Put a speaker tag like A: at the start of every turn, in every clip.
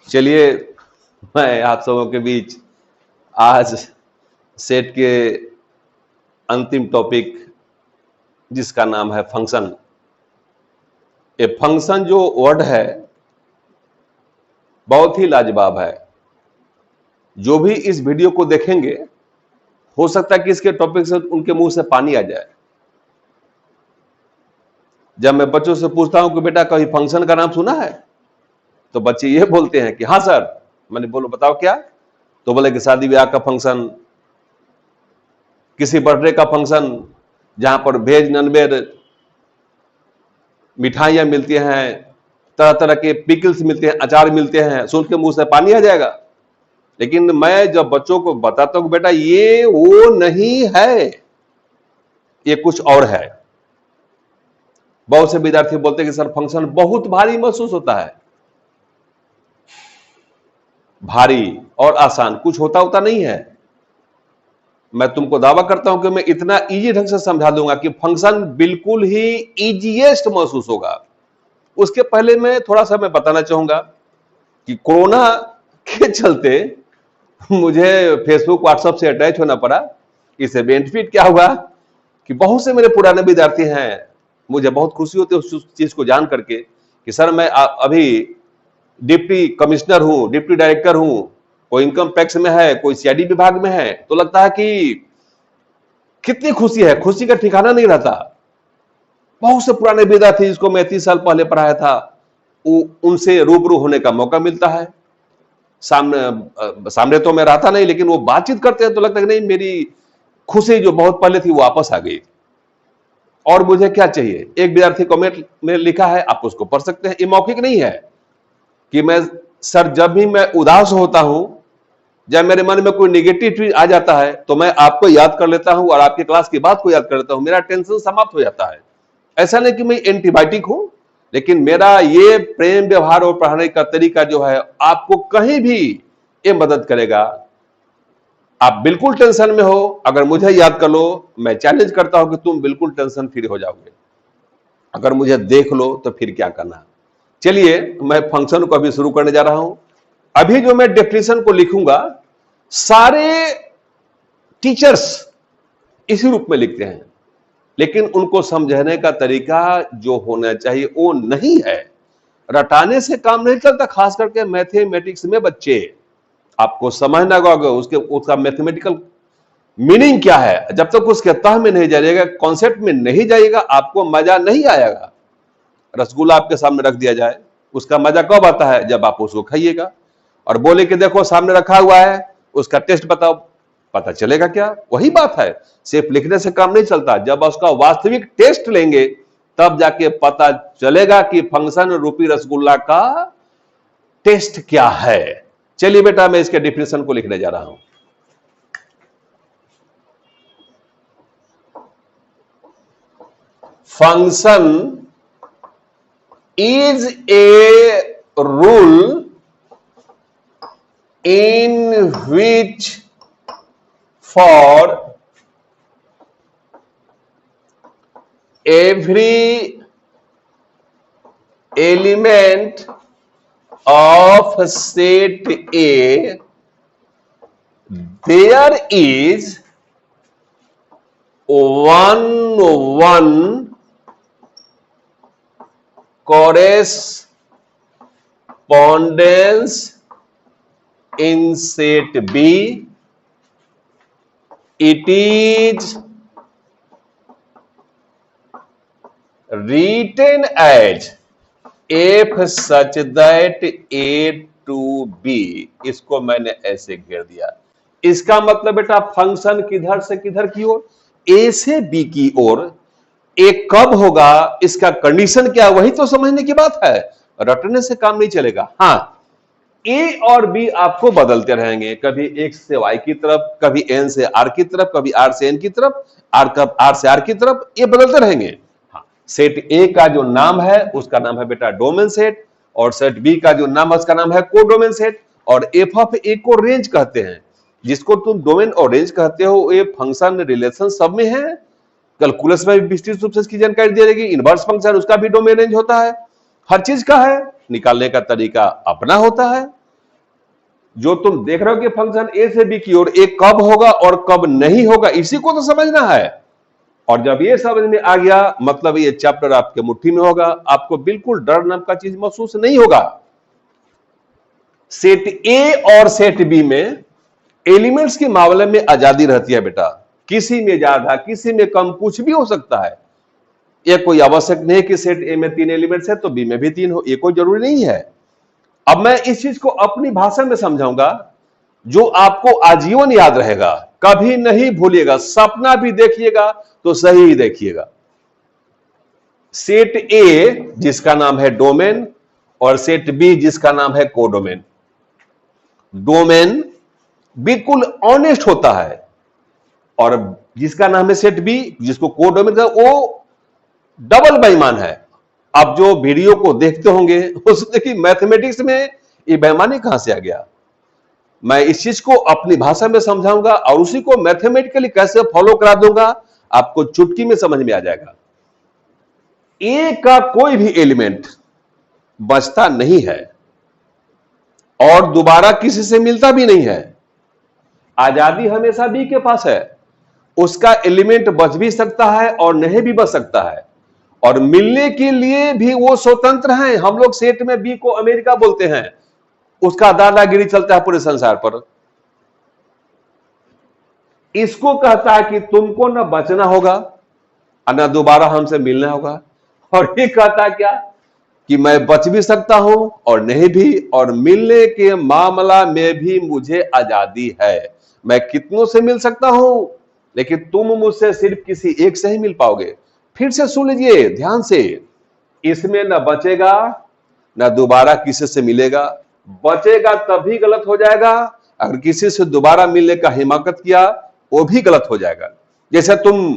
A: चलिए, मैं आप सबों के बीच आज सेट के अंतिम टॉपिक, जिसका नाम है फंक्शन। ये फंक्शन जो वर्ड है बहुत ही लाजवाब है। जो भी इस वीडियो को देखेंगे, हो सकता है कि इसके टॉपिक से उनके मुंह से पानी आ जाए। जब मैं बच्चों से पूछता हूं कि बेटा कभी फंक्शन का नाम सुना है, तो बच्चे ये बोलते हैं कि हाँ सर। मैंने बोलो बताओ क्या? तो बोले कि शादी ब्याह का फंक्शन, किसी बर्थडे का फंक्शन, जहां पर वेज नॉन वेज मिठाइयां मिलती हैं, तरह तरह के पिकल्स मिलते हैं, अचार मिलते हैं। सुन के मुंह से पानी आ जाएगा। लेकिन मैं जब बच्चों को बताता हूं बेटा ये वो नहीं है, ये कुछ और है। बहुत से विद्यार्थी बोलते हैं कि सर फंक्शन बहुत भारी महसूस होता है। भारी और आसान कुछ होता नहीं है। मैं तुमको दावा करता हूं कि मैं इतना इजी ढंग से समझा दूंगा कि फंक्शन बिल्कुल ही इजीएस्ट महसूस होगा। उसके पहले मैं थोड़ा सा बताना चाहूंगा कि कोरोना के चलते मुझे फेसबुक व्हाट्सएप से अटैच होना पड़ा। इससे बेनिफिट क्या हुआ कि बहुत से मेरे पुराने विद्यार्थी हैं, मुझे बहुत खुशी होती है उस चीज को जान करके कि सर मैं अभी डिप्टी कमिश्नर हूं, डिप्टी डायरेक्टर हूं, कोई इनकम टैक्स में है, कोई सीआईडी विभाग में है। तो लगता है कि कितनी खुशी है, खुशी का ठिकाना नहीं रहता। बहुत से पुराने विद्यार्थी जिसको मैं 30 साल पहले पढ़ाया था, उनसे रूबरू होने का मौका मिलता है। सामने तो मैं रहता नहीं, लेकिन वो बातचीत करते हैं तो लगता है कि नहीं, मेरी खुशी जो बहुत पहले थी वो वापस आ गई। और मुझे क्या चाहिए? एक विद्यार्थी कमेंट में लिखा है, आप उसको पढ़ सकते हैं। ये मौखिक नहीं है कि मैं सर जब भी मैं उदास होता हूं, जब मेरे मन में कोई नेगेटिव चीज आ जाता है, तो मैं आपको याद कर लेता हूं और आपकी क्लास की बात को याद कर लेता हूं, मेरा टेंशन समाप्त हो जाता है। ऐसा नहीं कि मैं एंटीबायोटिक हूं, लेकिन मेरा ये प्रेम व्यवहार और पढ़ाने का तरीका जो है आपको कहीं भी ये मदद करेगा। आप बिल्कुल टेंशन में हो, अगर मुझे याद कर लो, मैं चैलेंज करता हूं कि तुम बिल्कुल टेंशन फ्री हो जाओगे। अगर मुझे देख लो तो फिर क्या करना। चलिए, मैं फंक्शन को अभी शुरू करने जा रहा हूं। अभी जो मैं डेफिनेशन को लिखूंगा, सारे टीचर्स इसी रूप में लिखते हैं, लेकिन उनको समझाने का तरीका जो होना चाहिए वो नहीं है। रटाने से काम नहीं चलता, खास करके मैथमेटिक्स में बच्चे। आपको समझना होगा उसका मैथमेटिकल मीनिंग क्या है। जब तक उसके तह में नहीं जाइएगा, कॉन्सेप्ट में नहीं जाइएगा, आपको मजा नहीं आएगा। रसगुल्ला आपके सामने रख दिया जाए, उसका मजा कब आता है? जब आप उसको खाइएगा और बोले कि देखो सामने रखा हुआ है, उसका टेस्ट बताओ, पता चलेगा क्या? वही बात है, सिर्फ लिखने से काम नहीं चलता। जब उसका वास्तविक टेस्ट लेंगे तब जाके पता चलेगा कि फंक्शन रूपी रसगुल्ला का टेस्ट क्या है। चलिए बेटा, मैं इसके डिफिनेशन को लिखने जा रहा हूं। Function is a rule in which for every element of set A there is one correspondence in set B. It is written as F such that A to B. इसको मैंने ऐसे घेर दिया। इसका मतलब बेटा फंक्शन किधर से किधर की ओर? ए से बी की ओर। एक कब होगा, इसका कंडीशन क्या, वही तो समझने की बात है। रटने से काम नहीं चलेगा। हां, ए और बी आपको बदलते रहेंगे, कभी एक्स से वाई की तरफ, कभी एन से आर की तरफ, कभी आर से एन की तरफ, आर से आर की तरफ, ये बदलते रहेंगे। हाँ, सेट ए का जो नाम है उसका नाम है बेटा डोमेन सेट, और सेट बी का जो नाम है उसका नाम है कोडोमेन सेट। और एफ ऑफ ए को रेंज कहते हैं। जिसको तुम डोमेन और रेंज कहते हो, ये फंक्शन रिलेशन सब में है। कैलकुलस में विस्तृत रूप से इसकी जानकारी दी जाएगी। इनवर्स फंक्शन उसका भी डोमेन रेंज होता है, हर चीज का है, निकालने का तरीका अपना होता है। जो तुम देख रहे हो कि फंक्शन ए से बी की ओर ए कब होगा और कब नहीं होगा, इसी को तो समझना है। और जब ये समझ में आ गया, मतलब ये चैप्टर आपके मुट्ठी में होगा, आपको बिल्कुल डर नाम का चीज महसूस नहीं होगा। सेट ए और सेट बी में एलिमेंट्स के मामले में आजादी रहती है बेटा, किसी में ज्यादा किसी में कम कुछ भी हो सकता है। यह कोई आवश्यक नहीं कि सेट ए में 3 एलिमेंट्स है तो बी में भी 3 हो, ये कोई जरूरी नहीं है। अब मैं इस चीज को अपनी भाषा में समझाऊंगा जो आपको आजीवन याद रहेगा, कभी नहीं भूलिएगा। सपना भी देखिएगा तो सही ही देखिएगा। सेट ए जिसका नाम है डोमेन और सेट बी जिसका नाम है कोडोमेन। डोमेन बिल्कुल ऑनेस्ट होता है और जिसका नाम है सेट बी, जिसको कोडोमेन का, वो डबल बेईमान है। अब जो वीडियो को देखते होंगे उसमें कि मैथमेटिक्स में ये बेईमानी कहां से आ गया, मैं इस चीज को अपनी भाषा में समझाऊंगा और उसी को मैथमेटिकली कैसे फॉलो करा दूंगा, आपको चुटकी में समझ में आ जाएगा। ए का कोई भी एलिमेंट बचता नहीं है और दोबारा किसी से मिलता भी नहीं है। आजादी हमेशा बी के पास है, उसका एलिमेंट बच भी सकता है और नहीं भी बच सकता है, और मिलने के लिए भी वो स्वतंत्र हैं। हम लोग सेट में बी को अमेरिका बोलते हैं, उसका दादागिरी चलता है पूरे संसार पर। इसको कहता है कि तुमको ना बचना होगा और ना दोबारा हमसे मिलना होगा, और ये कहता है क्या कि मैं बच भी सकता हूं और नहीं भी, और मिलने के मामला में भी मुझे आजादी है। मैं कितनों से मिल सकता हूं, लेकिन तुम मुझसे सिर्फ किसी एक से ही मिल पाओगे। फिर से सुन लीजिए ध्यान से, इसमें न बचेगा न दोबारा किसी से मिलेगा। बचेगा तभी गलत हो जाएगा अगर किसी से दोबारा मिलने का हिमाकत किया, वो भी गलत हो जाएगा। जैसे तुम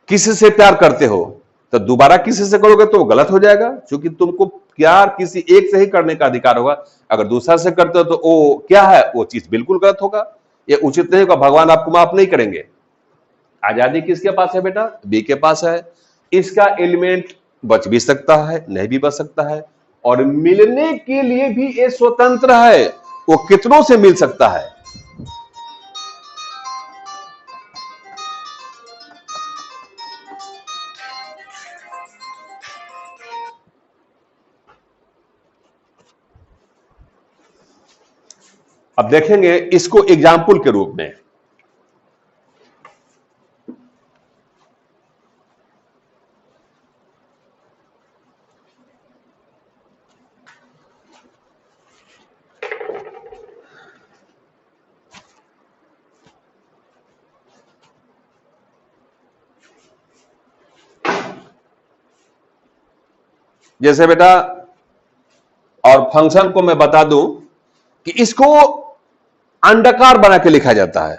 A: किसी से प्यार करते हो तो दोबारा किसी से करोगे तो वो गलत हो जाएगा, क्योंकि तुमको प्यार किसी एक से ही करने का अधिकार होगा। अगर दूसरा से करते हो तो वो क्या है, वो चीज बिल्कुल गलत होगा, ये उचित नहीं होगा, भगवान आपको माफ नहीं करेंगे। आजादी किसके पास है बेटा, बी के पास है। इसका एलिमेंट बच भी सकता है नहीं भी बच सकता है, और मिलने के लिए भी ये स्वतंत्र है, वो कितनों से मिल सकता है। अब देखेंगे इसको एग्जाम्पल के रूप में। जैसे बेटा, और फंक्शन को मैं बता दूं कि इसको अंडाकार बना के लिखा जाता है।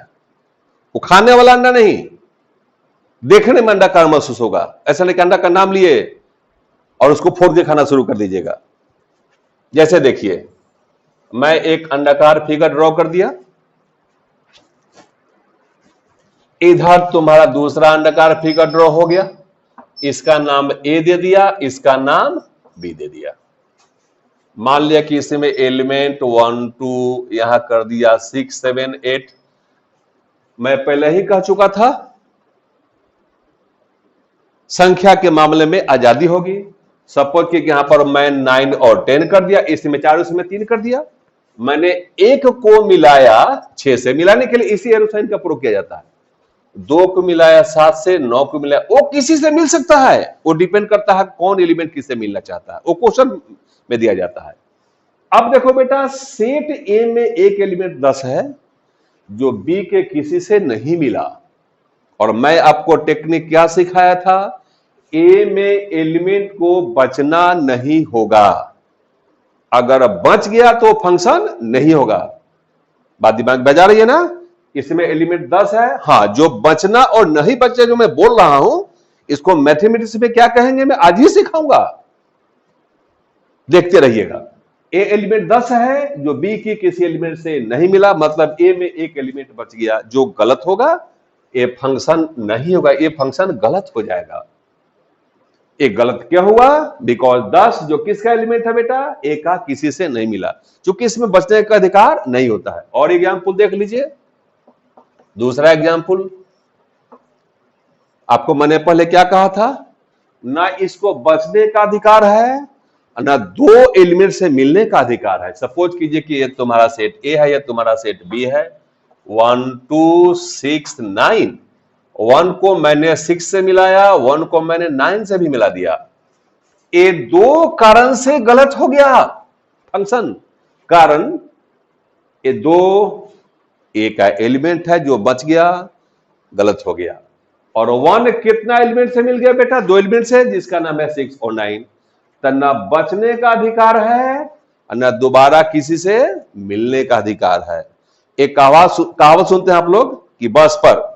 A: वो खाने वाला अंडा नहीं, देखने में अंडाकार महसूस होगा। ऐसा नहीं कि अंडा का नाम लिए और उसको फोड़ के खाना शुरू कर दीजिएगा। जैसे देखिए, मैं एक अंडाकार फिगर ड्रॉ कर दिया, इधर तुम्हारा दूसरा अंडाकार फिगर ड्रॉ हो गया, इसका नाम ए दे दिया, इसका नाम बी दे दिया। मान लिया कि इसमें एलिमेंट 1 2 यहां कर दिया 6 7 8। मैं पहले ही कह चुका था संख्या के मामले में आजादी होगी। सपोज कि यहां पर मैं 9 और 10 कर दिया, इसमें 4 उसमें 3 कर दिया। मैंने एक को मिलाया 6 से, मिलाने के लिए इसी एरो साइन का प्रयोग किया जाता है। 2 को मिलाया 7 से, 9 को मिलाया, वो किसी से मिल सकता है, वो डिपेंड करता है कौन एलिमेंट किससे मिलना चाहता है, वो क्वेश्चन में दिया जाता है। अब देखो बेटा, सेट ए में एक एलिमेंट 10 है जो बी के किसी से नहीं मिला, और मैं आपको टेक्निक क्या सिखाया था, ए में एलिमेंट को बचना नहीं होगा। अगर बच गया तो फंक्शन नहीं होगा। बात दिमाग बजा रही है ना। इसमें एलिमेंट 10 है, हाँ, जो बचना और नहीं बचे जो मैं बोल रहा हूं, इसको मैथमेटिक्स में क्या कहेंगे मैं आज ही सिखाऊंगा, देखते रहिएगा। ए एलिमेंट 10 है जो बी की किसी एलिमेंट से नहीं मिला, मतलब ए में एक एलिमेंट बच गया, जो गलत होगा, ये फंक्शन नहीं होगा, ये फंक्शन गलत हो जाएगा। एक गलत क्या हुआ? बिकॉज 10 जो किसका एलिमेंट है बेटा? ए का, किसी से नहीं मिला, क्योंकि इसमें बचने का अधिकार नहीं होता है। और एग्जाम्पल देख लीजिए, दूसरा एग्जाम्पल, आपको मैंने पहले क्या कहा था? ना इसको बचने का अधिकार है, ना दो एलिमेंट से मिलने का अधिकार है। सपोज कीजिए कि ये तुम्हारा सेट ए है, या तुम्हारा सेट बी है, 1 2 6 9। 1 को मैंने 6 से मिलाया, 1 को मैंने 9 से भी मिला दिया। ये दो कारण से गलत हो गया फंक्शन। कारण ये दो ए का एलिमेंट है जो बच गया, गलत हो गया। और 1 कितना एलिमेंट से मिल गया बेटा? दो एलिमेंट से, जिसका नाम है 6 और 9। तो न बचने का अधिकार है, न दोबारा किसी से मिलने का अधिकार है। एक कहावत सुनते हैं आप लोग कि बस पर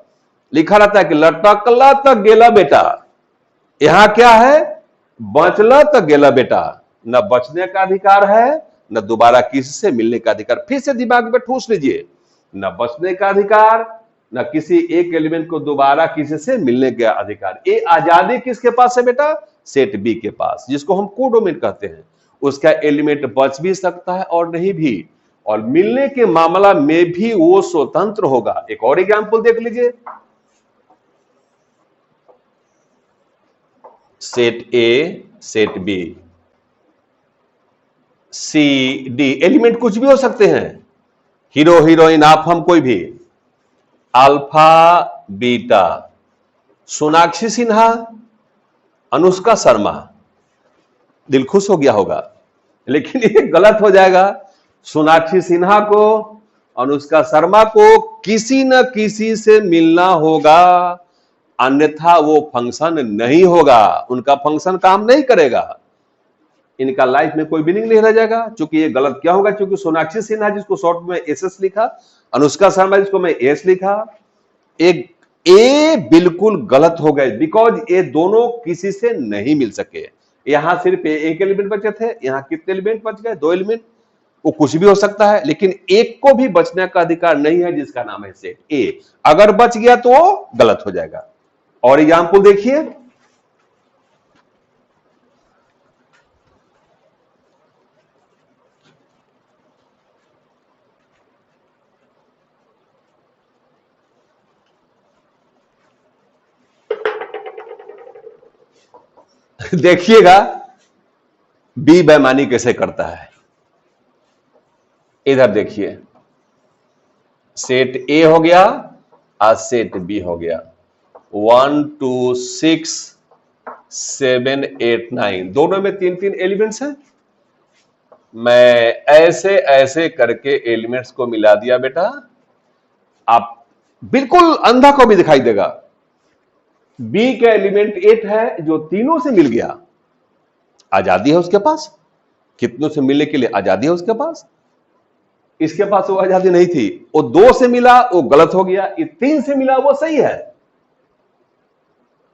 A: लिखा रहता है कि लटकला तक गेला बेटा। यहां क्या है? बचला तक गेला बेटा। न बचने का अधिकार है, न दोबारा किसी से मिलने का अधिकार। फिर से दिमाग में ठूस लीजिए, न बचने का अधिकार, न किसी एक एलिमेंट को दोबारा किसी से मिलने का अधिकार। ये आजादी किसके पास है बेटा? सेट बी के पास, जिसको हम कोडोमेन कहते हैं। उसका एलिमेंट बच भी सकता है और नहीं भी, और मिलने के मामला में भी वो स्वतंत्र होगा। एक और एग्जांपल देख लीजिए, set A, set B, C D, element कुछ भी हो सकते हैं, हीरो हीरोइन, आप हम कोई भी। Alpha beta, Sonakshi Sinha, Anushka Sharma. दिल खुश हो गया होगा, लेकिन ये गलत हो जाएगा। सोनाक्षी सिन्हा को, अनुष्का शर्मा को किसी न किसी से मिलना होगा, अन्यथा वो फंक्शन नहीं होगा, उनका फंक्शन काम नहीं करेगा, इनका लाइफ में कोई मीनिंग नहीं रह जाएगा। क्योंकि ये गलत क्या होगा? क्योंकि सोनाक्षी सिन्हा जिसको शॉर्ट में एसएस लिखा, अनुष्का शर्मा जिसको मैं एस लिखा, एक ए बिल्कुल गलत हो गए, बिकॉज ये दोनों किसी से नहीं मिल सके। यहां सिर्फ एक एलिमेंट बचे थे, यहां कितने एलिमेंट बच गए? दो एलिमेंट। वो कुछ भी हो सकता है, लेकिन एक को भी बचने का अधिकार नहीं है, जिसका नाम है सेट ए। अगर बच गया तो वो गलत हो जाएगा। और एग्जाम्पल देखिए, देखिएगा बी बेईमानी कैसे करता है। इधर देखिए, सेट ए हो गया और सेट बी हो गया। 1 2 6 7 8 9, दोनों में 3-3 एलिमेंट्स हैं। मैं ऐसे ऐसे करके एलिमेंट्स को मिला दिया बेटा, आप बिल्कुल अंधा को भी दिखाई देगा। बी का एलिमेंट 8 है, जो तीनों से मिल गया, आजादी है उसके पास, कितनों से मिलने के लिए आजादी है उसके पास। इसके पास वो आजादी नहीं थी, वो 2 से मिला, वो गलत हो गया। ये 3 से मिला, वो सही है।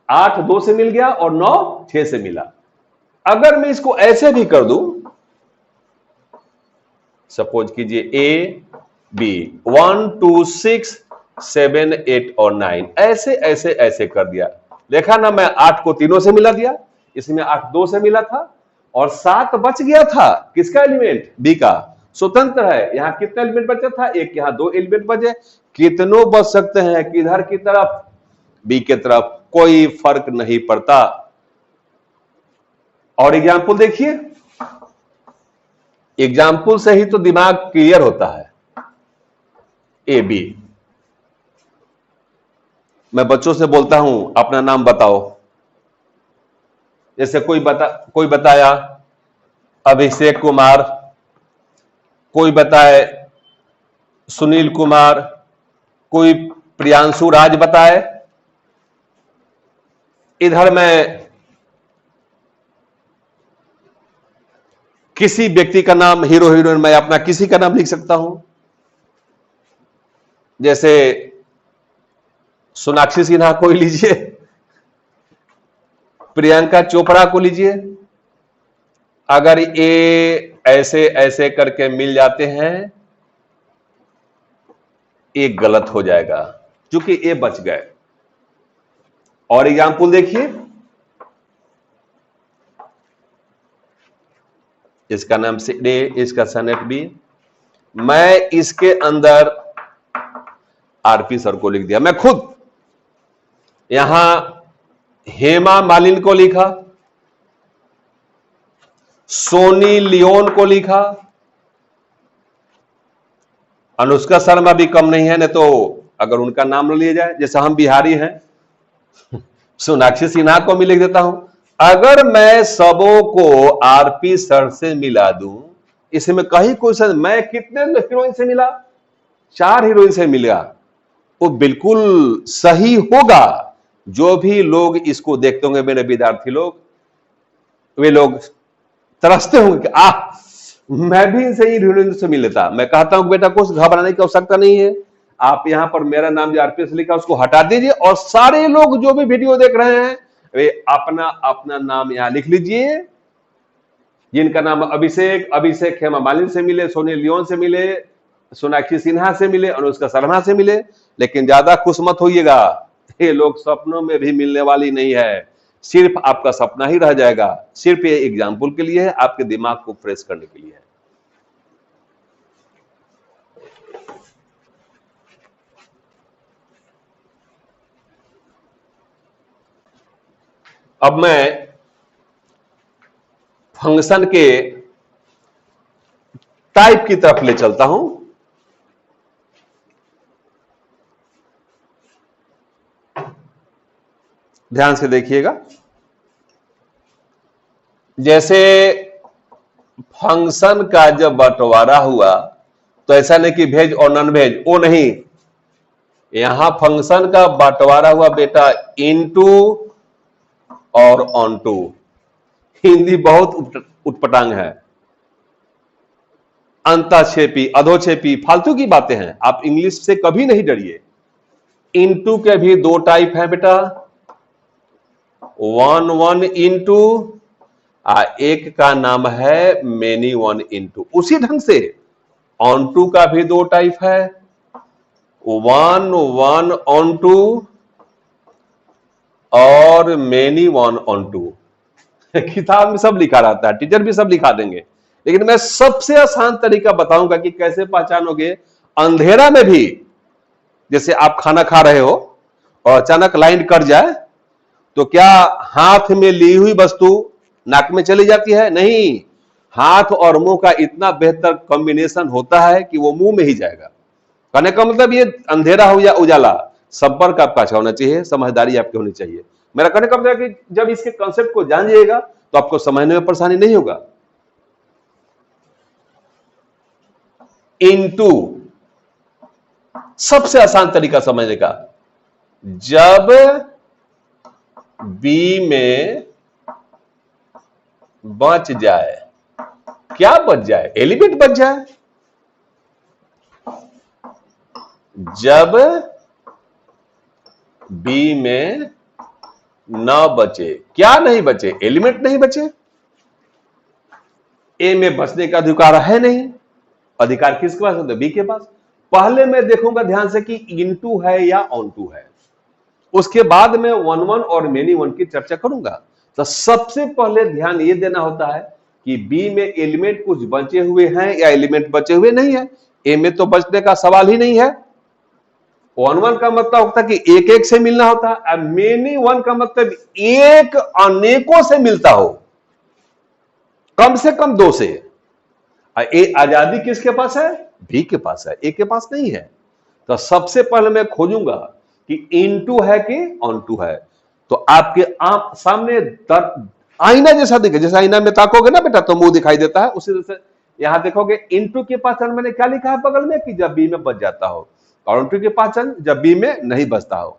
A: 8 2 से मिल गया और 9 6 से मिला। अगर मैं इसको ऐसे भी कर दूं, सपोज कीजिए ए बी, 1 2 6 7 8 और 9, ऐसे ऐसे ऐसे कर दिया। देखा ना, मैं 8 को तीनों से मिला दिया, इसमें 8 2 से मिला था, और 7 बच गया था। किसका एलिमेंट? बी का, स्वतंत्र है। यहां कितना एलिमेंट बचा था? एक, यहां 2 एलिमेंट बचे। कितनों बच सकते हैं? किधर की तरफ? बी की तरफ, कोई फर्क नहीं पड़ता। और एग्जाम्पल देखिए, एग्जाम्पल से ही तो दिमाग क्लियर होता है। ए बी, मैं बच्चों से बोलता हूं अपना नाम बताओ, जैसे कोई बताया अभिषेक कुमार, कोई बताए सुनील कुमार, कोई प्रियांशु राज बताए। इधर मैं किसी व्यक्ति का नाम, हीरो हीरोइन, मैं अपना किसी का नाम लिख सकता हूं, जैसे सोनाक्षी सिन्हा को लीजिए, प्रियंका चोपड़ा को लीजिए। अगर ये ऐसे ऐसे करके मिल जाते हैं, ये गलत हो जाएगा, क्योंकि ये बच गए। और एग्जाम्पल देखिए, इसका नाम सेट ए, इसका सनेट बी। मैं इसके अंदर आरपी सर को लिख दिया, मैं खुद यहां हेमा मालिनी को लिखा, सोनी लियोन को लिखा, अनुष्का शर्मा भी कम नहीं है, नहीं तो अगर उनका नाम ले लिया जाए, जैसे हम बिहारी हैं, सोनाक्षी सिन्हा को भी लिख देता हूं। अगर मैं सबों को आरपी सर से मिला दूं, इसमें कहीं क्वेश्चन, मैं कितने हीरोइन से मिला, 4 हीरोइन से मिला, वो बिल्कुल सही होगा। जो भी लोग इसको देखते होंगे, मेरे विद्यार्थी लोग, वे लोग तरसते होंगे कि मैं भी इनसे हीरोइन से मिल लेता। मैं कहता हूं बेटा कुछ घबराने की आवश्यकता नहीं है, आप यहां पर मेरा नाम जो आरपीएस लिखा उसको हटा दीजिए और सारे लोग जो भी वीडियो देख रहे हैं वे अपना अपना नाम यहां लिख लीजिए। जिनका नाम अभिषेक, अभिषेक हेमा मालिनी से मिले, सोनी लियोन से मिले, सोनाक्षी सिन्हा से मिले, अनुष्का शर्मा से मिले, लेकिन ज्यादा खुश मत होइएगा, ये लोग सपनों में भी मिलने वाली नहीं है, सिर्फ आपका सपना ही रह जाएगा। सिर्फ ये एग्जाम्पल के लिए है, आपके दिमाग को फ्रेश करने के लिए है। अब मैं फंक्शन के टाइप की तरफ ले चलता हूं। ध्यान से देखिएगा, जैसे फंक्शन का जब बंटवारा हुआ तो ऐसा नहीं कि वेज और नॉन वेज, वो नहीं, यहां फंक्शन का बंटवारा हुआ बेटा इनटू और ऑनटू। हिंदी बहुत उटपटांग है, अंताक्षेपी, अधोक्षेपी, फालतू की बातें हैं, आप इंग्लिश से कभी नहीं डरिए। इनटू के भी 2 टाइप हैं बेटा, 1 इनटू, एक का नाम है मेनी 1 इनटू। उसी ढंग से ऑनटू का भी 2 टाइप है, 1 ऑनटू और मेनी 1 ऑनटू। किताब में सब लिखा रहता है, टीचर भी सब लिखा देंगे, लेकिन मैं सबसे आसान तरीका बताऊंगा कि कैसे पहचानोगे। अंधेरा में भी, जैसे आप खाना खा रहे हो और अचानक लाइट कट जाए तो क्या हाथ में ली हुई वस्तु नाक में चली जाती है? नहीं, हाथ और मुंह का इतना बेहतर कॉम्बिनेशन होता है कि वो मुंह में ही जाएगा। कहने का मतलब ये अंधेरा हो या उजाला, संपर्क आपका अच्छा होना चाहिए, समझदारी आपकी होनी चाहिए। मेरा कहने का मतलब कि जब इसके कॉन्सेप्ट को जान जाइएगा तो आपको समझने में परेशानी नहीं होगा। इनटू सबसे आसान तरीका समझने का, जब बी में बच जाए, क्या बच जाए? एलिमेंट बच जाए। जब बी में न बचे, क्या नहीं बचे? एलिमेंट नहीं बचे। ए में बचने का अधिकार है नहीं, अधिकार किसके पास है? बी के पास। पहले मैं देखूंगा ध्यान से कि इनटू है या ऑनटू है, उसके बाद में 1 और मेनी 1 की चर्चा करूंगा। तो सबसे पहले ध्यान यह देना होता है कि बी में एलिमेंट कुछ बचे हुए हैं या एलिमेंट बचे हुए नहीं है। ए में तो बचने का सवाल ही नहीं है। 1 का मतलब होता है कि एक एक से मिलना होता है, मेनी 1 का मतलब एक अनेकों से मिलता हो, कम से कम 2 से। आजादी किसके पास है? बी के पास है, ए के पास नहीं है। तो सबसे पहले मैं खोजूंगा कि इनटू है कि ऑनटू है। तो आपके सामने आईना जैसा दिखे, जैसे आईना में ताकोगे ना बेटा तो मुंह दिखाई देता है, उसी तरह से यहां देखोगे इनटू के पहचान मैंने क्या लिखा है बगल में, कि जब बी में बच जाता हो, और ऑनटू के पहचान जब बी में नहीं बचता हो।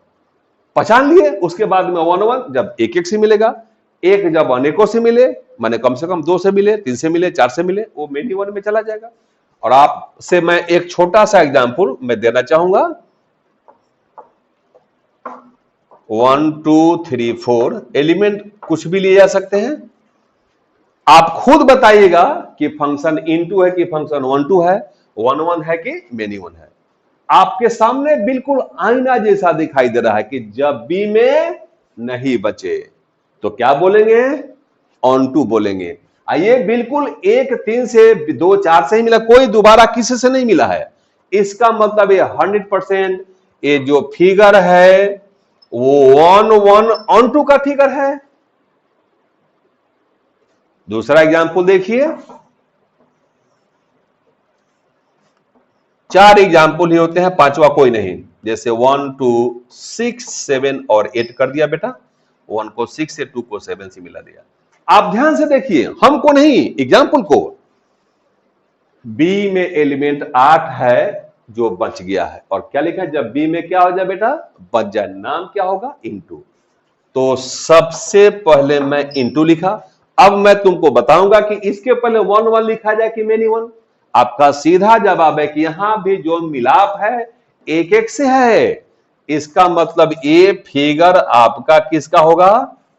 A: पहचान लिए, उसके बाद में 1 जब एक एक से मिलेगा, एक जब अनेकों से मिले, माने कम से कम 2 से मिले, 3 से मिले, 4 से मिले, वो मेनी 1 में चला जाएगा। और आपसे मैं एक छोटा सा एग्जांपल मैं देना चाहूंगा। 1 2 3 4 एलिमेंट कुछ भी लिए जा सकते हैं। आप खुद बताइएगा कि फंक्शन इनटू है कि फंक्शन 1 2 है, 1 है कि मेनी 1 है। आपके सामने बिल्कुल आईना जैसा दिखाई दे रहा है कि जब बी में नहीं बचे तो क्या बोलेंगे? ऑन टू बोलेंगे। ये बिल्कुल 1 3 से 2 4 से ही मिला, कोई दोबारा किसी से नहीं मिला है। इसका मतलब ये 100% ये जो फिगर है वो 1 1 ऑन 2 का फिगर है। दूसरा एग्जाम्पल देखिए, 4 एग्जाम्पल ही होते हैं, पांचवा कोई नहीं। जैसे 1 2 6 7 और 8 कर दिया बेटा, 1 को 6 से, 2 को 7 से मिला दिया। आप ध्यान से देखिए, हमको नहीं, एग्जाम्पल को। बी में एलिमेंट 8 है जो बच गया है, और क्या लिखा है, जब बी में क्या हो जाए बेटा, बच जाए, नाम क्या होगा, इनटू। तो सबसे पहले मैं इनटू लिखा। अब मैं तुमको बताऊंगा कि इसके पहले 1 1 लिखा जाए कि मेनी 1। आपका सीधा जवाब है कि यहां भी जो मिलाप है 1 1 से है। इसका मतलब ये फिगर आपका किसका होगा,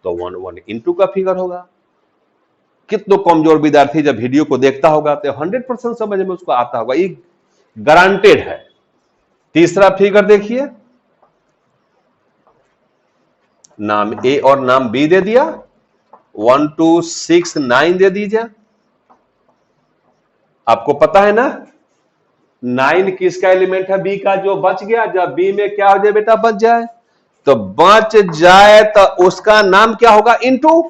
A: तो 1 1 इनटू का फिगर होगा। कितना कमजोर विद्यार्थी जब वीडियो को देखता होगा तो 100% समझ में उसको आता होगा, ये गारंटेड है। तीसरा फिगर देखिए, नाम ए और नाम बी दे दिया, 1 2 6 9 दे दीजिए। आपको पता है ना 9 किसका एलिमेंट है, बी का, जो बच गया। जब बी में क्या हो जाए बेटा, बच जाए, तो बच जाए तो उसका नाम क्या होगा, इनटू।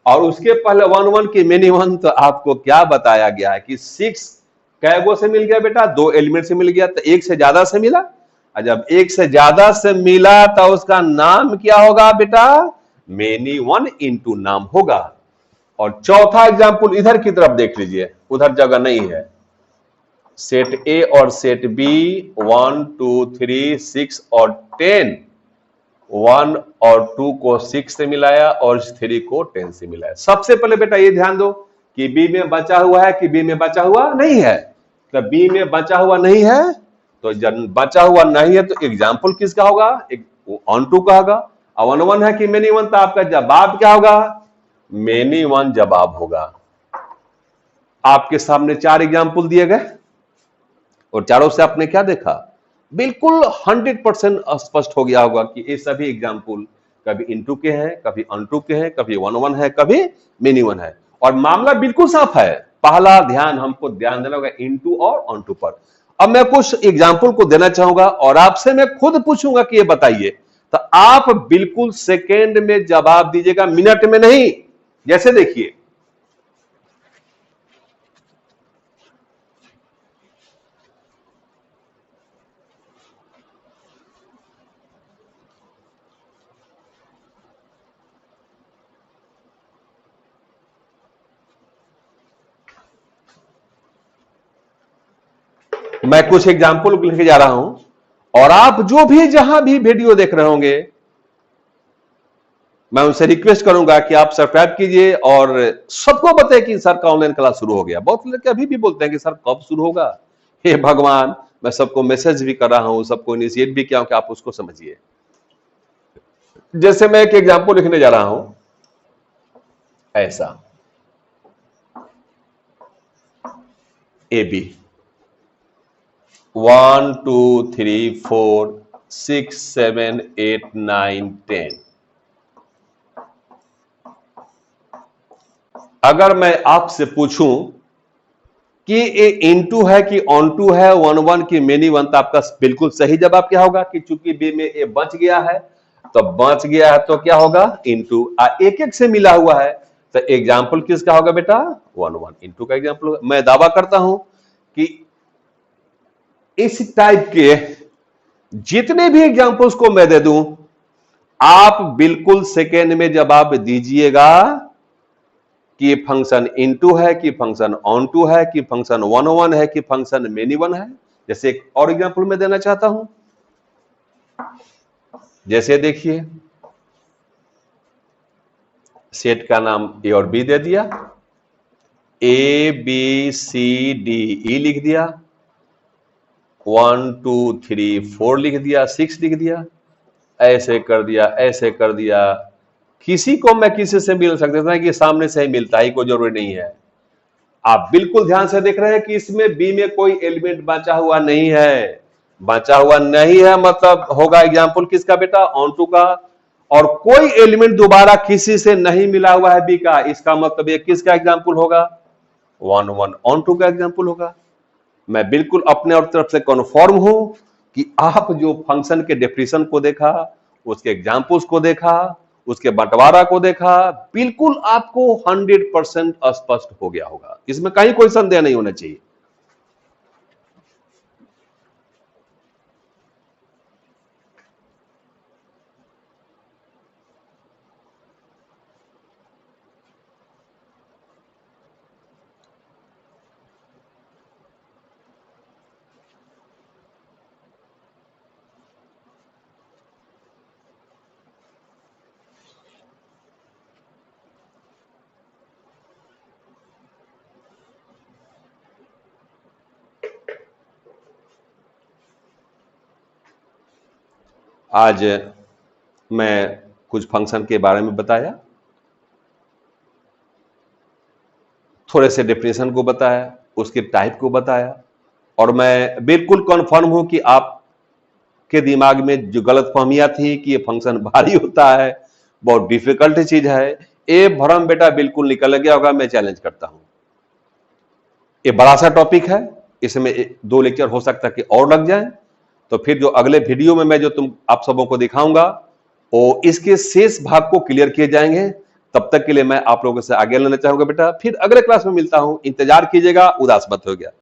A: और उसके पहले 1 1 की मेनी 1, तो आपको क्या बताया गया है कि 6 कैगो से मिल गया बेटा, 2 एलिमेंट से मिल गया, तो 1 से ज्यादा से मिला। और जब 1 से ज्यादा से मिला तो उसका नाम क्या होगा बेटा, मेनी 1 इनटू नाम होगा। और चौथा एग्जाम्पल इधर की तरफ देख लीजिए, उधर जगह नहीं है। सेट ए और सेट बी 1 2 3 6 और 10, 1 और 2 को 6 से मिलाया और 3 को 10 से मिलाया। सबसे पहले बेटा ये ध्यान दो कि बी में बचा हुआ है कि बी में बचा हुआ नहीं है। तो बी में बचा हुआ नहीं है, तो जब बचा हुआ नहीं है तो एग्जाम्पल किसका होगा, ऑन टू का होगा। और 1 1 है कि मेनी 1, तो आपका जवाब क्या होगा, मेनी 1 जवाब होगा। आपके सामने 4 एग्जाम्पल दिए गए और चारों से आपने क्या देखा, बिल्कुल 100% स्पष्ट हो गया होगा कि ये सभी एग्जाम्पल कभी इनटू के हैं, कभी ऑनटू के हैं, कभी 1 1 है, कभी मेनी 1 है। और मामला बिल्कुल साफ है। पहला ध्यान हमको ध्यान देना होगा इनटू और ऑनटू पर। अब मैं कुछ एग्जाम्पल को देना चाहूंगा और आपसे मैं खुद पूछूंगा कि ये बताइए, तो आप बिल्कुल सेकेंड में जवाब दीजिएगा, मिनट में नहीं। जैसे देखिए, मैं कुछ एग्जाम्पल लिखे जा रहा हूं और आप जो भी जहां भी वीडियो देख रहे होंगे, मैं उनसे रिक्वेस्ट करूंगा कि आप सब्सक्राइब कीजिए और सबको बताएं कि सर का ऑनलाइन क्लास शुरू हो गया। बहुत लोग अभी भी बोलते हैं कि सर कब शुरू होगा। हे भगवान, मैं सबको मैसेज भी कर रहा हूं, सबको इनिशिएट भी किया हूं कि आप उसको समझिए। जैसे मैं एक एग्जाम्पल लिखने जा रहा हूं, ऐसा ए बी 1 2 3 4 6 7 8 9 10। अगर मैं आपसे पूछूं कि ये इनटू है कि ऑनटू है, 1 1 की मेनी 1, तो आपका बिल्कुल सही जवाब क्या होगा कि चूंकि बी में ए बच गया है, तो बच गया है तो क्या होगा, इनटू। एक एक से मिला हुआ है, तो एग्जाम्पल किसका होगा बेटा, 1 1 इनटू का एग्जाम्पल होगा। मैं दावा करता हूं कि इस टाइप के जितने भी एग्जाम्पल्स को मैं दे दूं, आप बिल्कुल सेकेंड में जवाब दीजिएगा कि ये फंक्शन इनटू है कि फंक्शन ऑन टू है कि फंक्शन 1 1 है कि फंक्शन मेनी 1 है। जैसे एक और एग्जाम्पल मैं देना चाहता हूं, जैसे देखिए, सेट का नाम ए और बी दे दिया, A B C D E लिख दिया, 1 2 3 4 लिख दिया, 6 लिख दिया, ऐसे कर दिया, ऐसे कर दिया। किसी को मैं किसी से मिल सकता था कि सामने से ही मिलता है, कोई जरूरी नहीं है। आप बिल्कुल ध्यान से देख रहे हैं कि इसमें बी में कोई एलिमेंट बचा हुआ नहीं है। बचा हुआ नहीं है मतलब होगा एग्जाम्पल किसका बेटा, ऑन टू का। और कोई एलिमेंट दोबारा किसी से नहीं मिला हुआ है बी का, इसका मतलब ये किसका एग्जाम्पल होगा? 1 1 ऑन 2 का एग्जाम्पल होगा। मैं बिल्कुल अपने और तरफ से कन्फर्म हूं कि आप जो फंक्शन के डेफिनेशन को देखा, उसके एग्जाम्पल्स को देखा, उसके बंटवारा को देखा, बिल्कुल आपको 100% स्पष्ट हो गया होगा। इसमें कहीं कोई संदेह नहीं होना चाहिए। आज मैं कुछ फंक्शन के बारे में बताया, थोड़े से डेफिनेशन को बताया, उसके टाइप को बताया, और मैं बिल्कुल कन्फर्म हूं कि आपके दिमाग में जो गलतफहमियां थी कि ये फंक्शन भारी होता है, बहुत डिफिकल्ट चीज है, ये भ्रम बेटा बिल्कुल निकल गया होगा। मैं चैलेंज करता हूं। ये बड़ा सा टॉपिक है, इसमें 2 लेक्चर हो सकता है कि और लग जाए। तो फिर जो अगले वीडियो में मैं जो आप सबों को दिखाऊंगा, वो इसके शेष भाग को क्लियर किए जाएंगे। तब तक के लिए मैं आप लोगों से आगे लेना चाहूंगा बेटा। फिर अगले क्लास में मिलता हूं, इंतजार कीजिएगा, उदास मत हो गया।